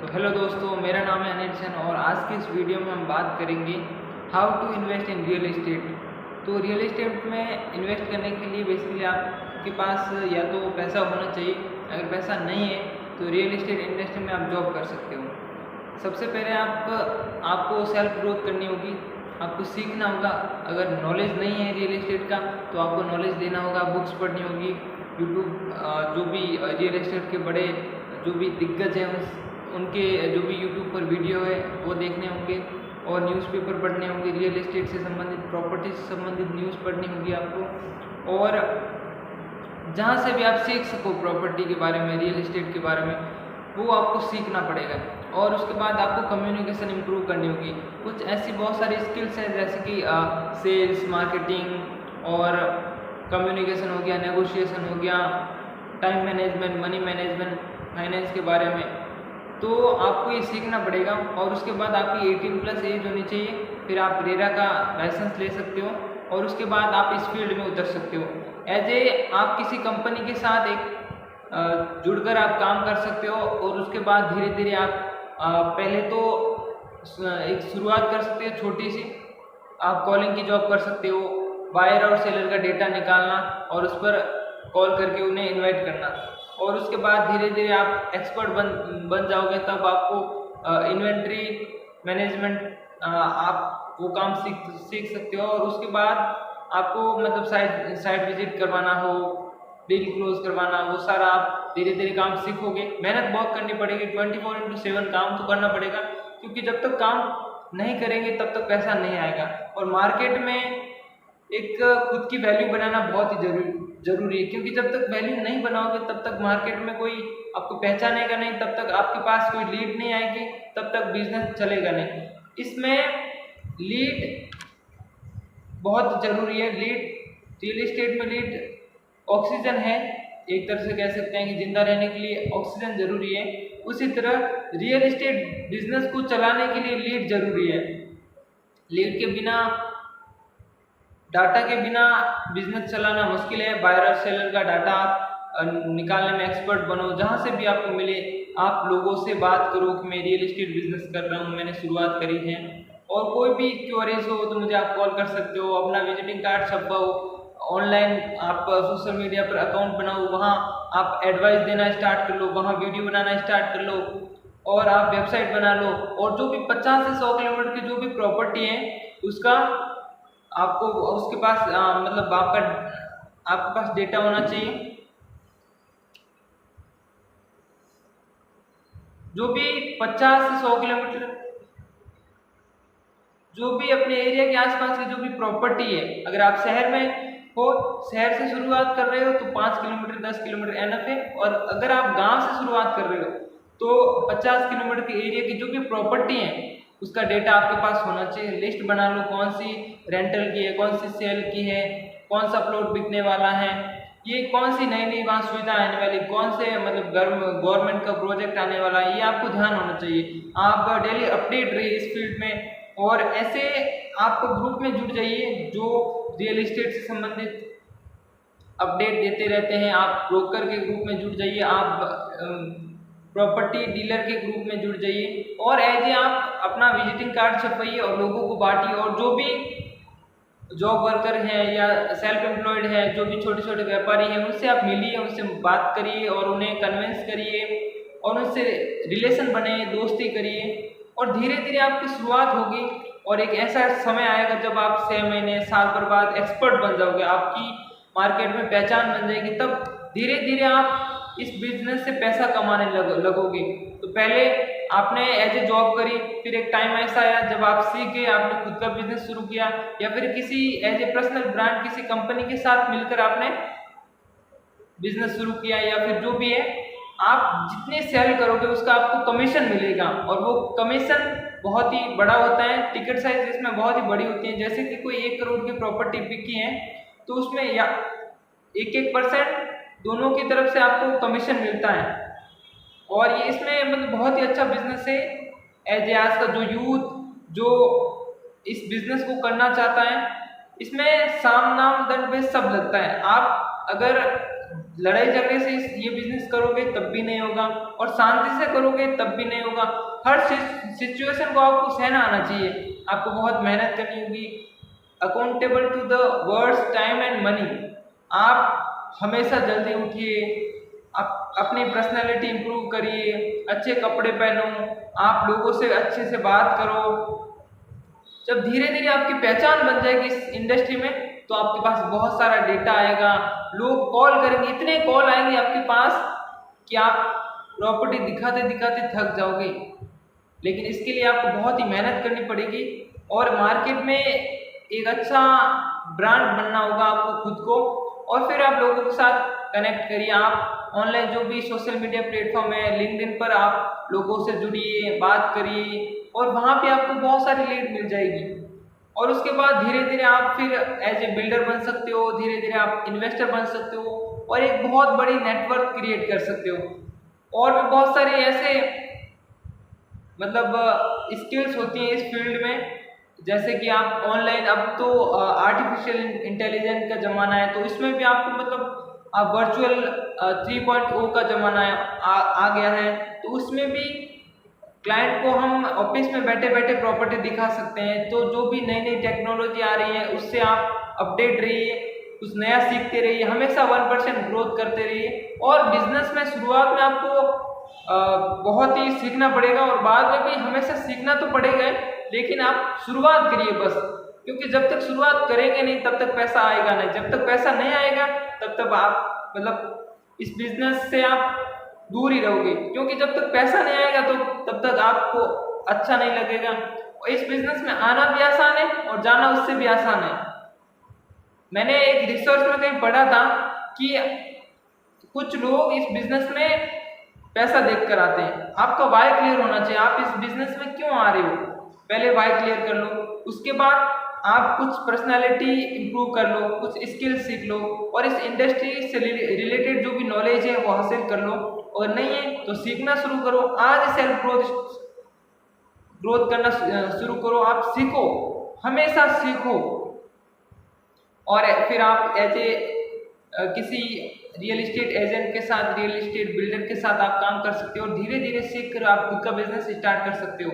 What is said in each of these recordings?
तो हेलो दोस्तों, मेरा नाम है अनिल सेन और आज की इस वीडियो में हम बात करेंगे how to invest in real estate. तो रियल एस्टेट में इन्वेस्ट करने के लिए बेसिकली आपके पास या तो पैसा होना चाहिए। अगर पैसा नहीं है तो रियल एस्टेट इंडस्ट्री में आप जॉब कर सकते हो। सबसे पहले आपको सेल्फ ग्रोथ करनी होगी, आपको सीखना होगा। अगर नॉलेज नहीं है रियल एस्टेट का तो आपको नॉलेज देना होगा, बुक्स पढ़नी होगी, यूट्यूब जो भी रियल एस्टेट के बड़े जो भी दिग्गज हैं उनके जो भी यूट्यूब पर वीडियो है वो देखने होंगे और न्यूज़पेपर पढ़ने होंगे। रियल एस्टेट से संबंधित, प्रॉपर्टी से संबंधित न्यूज़ पढ़नी होगी आपको। और जहाँ से भी आप सीख सको प्रॉपर्टी के बारे में, रियल एस्टेट के बारे में, वो आपको सीखना पड़ेगा। और उसके बाद आपको कम्युनिकेशन इम्प्रूव करनी होगी। कुछ ऐसी बहुत सारी स्किल्स हैं जैसे कि सेल्स, मार्केटिंग और कम्युनिकेशन हो गया, नेगोशिएशन हो गया, time management, money management, finance के बारे में। तो आपको ये सीखना पड़ेगा। और उसके बाद आपकी 18+ एज होनी चाहिए। फिर आप रेरा का लाइसेंस ले सकते हो और उसके बाद आप इस फील्ड में उतर सकते हो। एज ए आप किसी कंपनी के साथ एक जुड़कर आप काम कर सकते हो और उसके बाद धीरे धीरे आप पहले तो एक शुरुआत कर सकते हो छोटी सी। आप कॉलिंग की जॉब कर सकते हो, बायर और सेलर का डेटा निकालना और उस पर कॉल करके उन्हें इनवाइट करना। और उसके बाद धीरे धीरे आप एक्सपर्ट बन जाओगे। तब आपको इन्वेंट्री मैनेजमेंट आप वो काम सीख सकते हो। और उसके बाद आपको मतलब साइट विजिट करवाना हो, डील क्लोज करवाना, वो सारा आप धीरे धीरे काम सीखोगे। मेहनत बहुत करनी पड़ेगी, 24/7 काम तो करना पड़ेगा, क्योंकि जब तक काम नहीं करेंगे तब तक पैसा नहीं आएगा। और मार्केट में एक खुद की वैल्यू बनाना बहुत ही जरूरी है, क्योंकि जब तक वैल्यू नहीं बनाओगे तब तक मार्केट में कोई आपको पहचानेगा नहीं, तब तक आपके पास कोई लीड नहीं आएगी, तब तक बिजनेस चलेगा नहीं। इसमें लीड बहुत जरूरी है। लीड रियल एस्टेट में लीड ऑक्सीजन है, एक तरह से कह सकते हैं कि जिंदा रहने के लिए ऑक्सीजन जरूरी है। उसी तरह रियल एस्टेट बिजनेस को चलाने के लिए लीड जरूरी है। लीड के बिना, डाटा के बिना बिजनेस चलाना मुश्किल है। बायर और सेलर का डाटा आप निकालने में एक्सपर्ट बनो। जहाँ से भी आपको मिले आप लोगों से बात करो कि मैं रियल एस्टेट बिजनेस कर रहा हूँ, मैंने शुरुआत करी है। और कोई भी क्वेरीज हो तो मुझे आप कॉल कर सकते हो। अपना विजिटिंग कार्ड छपवाओ, ऑनलाइन आप सोशल मीडिया पर अकाउंट बनाओ, वहाँ आप एडवाइस देना स्टार्ट कर लो, वहाँ वीडियो बनाना स्टार्ट कर लो और आप वेबसाइट बना लो। और जो भी 50 से 100 किलोमीटर की जो भी प्रॉपर्टी है उसका आपको उसके पास मतलब आपके पास डेटा होना चाहिए। जो भी 50 से 100 किलोमीटर जो भी अपने एरिया के आसपास की जो भी प्रॉपर्टी है, अगर आप शहर में हो, शहर से शुरुआत कर रहे हो तो 5 किलोमीटर 10 किलोमीटर एनफ है। और अगर आप गांव से शुरुआत कर रहे हो तो 50 किलोमीटर के एरिया की जो भी प्रॉपर्टी है उसका डेटा आपके पास होना चाहिए। लिस्ट बना लो, कौन सी रेंटल की है, कौन सी सेल की है, कौन सा प्लॉट बिकने वाला है, ये कौन सी नई नई वहाँ सुविधा आने वाली, कौन से मतलब गवर्नमेंट का प्रोजेक्ट आने वाला है, ये आपको ध्यान होना चाहिए। आप डेली अपडेट रहिए इस फील्ड में। और ऐसे आप ग्रुप में जुड़ जाइए जो रियल एस्टेट से संबंधित अपडेट देते रहते हैं। आप ब्रोकर के ग्रुप में जुड़ जाइए, आप प्रॉपर्टी डीलर के ग्रुप में जुड़ जाइए। और एज ए आप अपना विजिटिंग कार्ड छपवाइए और लोगों को बांटिए। और जो भी जॉब वर्कर हैं या सेल्फ एम्प्लॉयड हैं, जो भी छोटे छोटे व्यापारी हैं, उनसे आप मिलिए, उनसे बात करिए और उन्हें कन्विंस करिए और उनसे रिलेशन बनाइए, दोस्ती करिए। और धीरे धीरे आपकी शुरुआत होगी और एक ऐसा समय आएगा जब आप 6 महीने साल भर बाद एक्सपर्ट बन जाओगे, आपकी मार्केट में पहचान बन जाएगी। तब धीरे धीरे आप इस बिजनेस से पैसा कमाने लगोगे। तो पहले आपने एज ए जॉब करी, फिर एक टाइम ऐसा आया जब आप सीख गए, आपने खुद का बिजनेस शुरू किया, या फिर किसी एज ए पर्सनल ब्रांड किसी कंपनी के साथ मिलकर आपने बिजनेस शुरू किया, या फिर जो भी है आप जितने सेल करोगे उसका आपको कमीशन मिलेगा। और वो कमीशन बहुत ही बड़ा होता है, टिकट साइज इसमें बहुत ही बड़ी होती है। जैसे कि कोई 1 करोड़ की प्रॉपर्टी बिकी है तो उसमें या 1-1% दोनों की तरफ से आपको कमीशन मिलता है। और ये इसमें मतलब बहुत ही अच्छा बिजनेस है। एज ए आज का जो यूथ जो इस बिजनेस को करना चाहता है, इसमें साम नाम दंड भेद सब लगता है। आप अगर लड़ाई झगड़े से ये बिजनेस करोगे तब भी नहीं होगा, और शांति से करोगे तब भी नहीं होगा। हर सिचुएशन को आपको सहना आना चाहिए, आपको बहुत मेहनत करनी होगी। Accountable to the words, time and money. आप हमेशा जल्दी उठिए, आप अपनी पर्सनैलिटी इंप्रूव करिए, अच्छे कपड़े पहनो, आप लोगों से अच्छे से बात करो। जब धीरे धीरे आपकी पहचान बन जाएगी इस इंडस्ट्री में, तो आपके पास बहुत सारा डेटा आएगा, लोग कॉल करेंगे, इतने कॉल आएंगे आपके पास कि आप प्रॉपर्टी दिखाते दिखाते थक जाओगे। लेकिन इसके लिए आपको बहुत ही मेहनत करनी पड़ेगी और मार्केट में एक अच्छा ब्रांड बनना होगा आपको खुद को, और फिर आप लोगों के साथ कनेक्ट करिए। आप ऑनलाइन जो भी सोशल मीडिया प्लेटफॉर्म है, लिंक्डइन पर आप लोगों से जुड़िए, बात करिए, और वहाँ पे आपको बहुत सारी लीड मिल जाएगी। और उसके बाद धीरे धीरे आप फिर एज ए बिल्डर बन सकते हो, धीरे धीरे आप इन्वेस्टर बन सकते हो, और एक बहुत बड़ी नेटवर्क क्रिएट कर सकते हो। और भी बहुत सारे ऐसे मतलब स्किल्स होती हैं इस फील्ड में, जैसे कि आप ऑनलाइन, अब तो आर्टिफिशियल इंटेलिजेंस का ज़माना है, तो इसमें भी आपको मतलब आप वर्चुअल 3.0 का ज़माना आ गया है, तो उसमें भी क्लाइंट को हम ऑफिस में बैठे बैठे प्रॉपर्टी दिखा सकते हैं। तो जो भी नई नई टेक्नोलॉजी आ रही है उससे आप अपडेट रहिए, कुछ नया सीखते रहिए, हमेशा 1% ग्रोथ करते रहिए। और बिजनेस में शुरुआत में आपको बहुत ही सीखना पड़ेगा, और बाद में भी हमेशा सीखना तो पड़ेगा, लेकिन आप शुरुआत करिए बस, क्योंकि जब तक शुरुआत करेंगे नहीं तब तक पैसा आएगा नहीं, जब तक पैसा नहीं आएगा तब तक आप मतलब इस बिजनेस से आप दूर ही रहोगे, क्योंकि जब तक पैसा नहीं आएगा तो तब तक आपको अच्छा नहीं लगेगा। और इस बिजनेस में आना भी आसान है और जाना उससे भी आसान है। मैंने एक रिसर्च में कहीं पढ़ा था कि कुछ लोग इस बिजनेस में पैसा देख कर आते हैं। आपका वाई क्लियर होना चाहिए, आप इस बिजनेस में क्यों आ रहे हो, पहले वाई क्लियर कर लो। उसके बाद आप कुछ पर्सनालिटी इंप्रूव कर लो, कुछ स्किल सीख लो, और इस इंडस्ट्री से रिलेटेड जो भी नॉलेज है वो हासिल कर लो, और नहीं है तो सीखना शुरू करो। आज सेल्फ ग्रोथ करना शुरू करो, आप सीखो, हमेशा सीखो, और फिर आप एज ए किसी रियल इस्टेट एजेंट के साथ, रियल इस्टेट बिल्डर के साथ आप काम कर सकते हो, और धीरे धीरे सीख कर आप खुद का बिजनेस स्टार्ट कर सकते हो।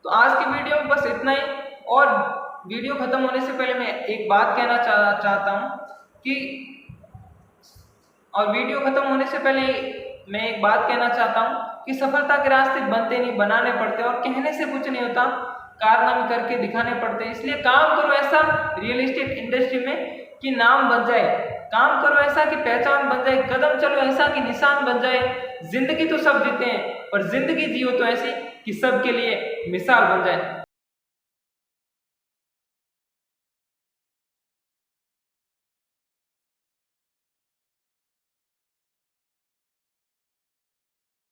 तो आज की वीडियो में बस इतना ही, और वीडियो खत्म होने से पहले मैं एक बात कहना चाहता हूँ कि मैं एक बात कहना चाहता हूँ कि सफलता के रास्ते बनते नहीं, बनाने पड़ते, और कहने से कुछ नहीं होता, कारनामे करके दिखाने पड़ते हैं। इसलिए काम करो ऐसा रियल एस्टेट इंडस्ट्री में कि नाम बन जाए, काम करो ऐसा कि पहचान बन जाए, कदम चलो ऐसा कि निशान बन जाए। जिंदगी तो सब जीते हैं, पर जिंदगी जियो तो ऐसी कि सबके लिए मिसाल बन जाए।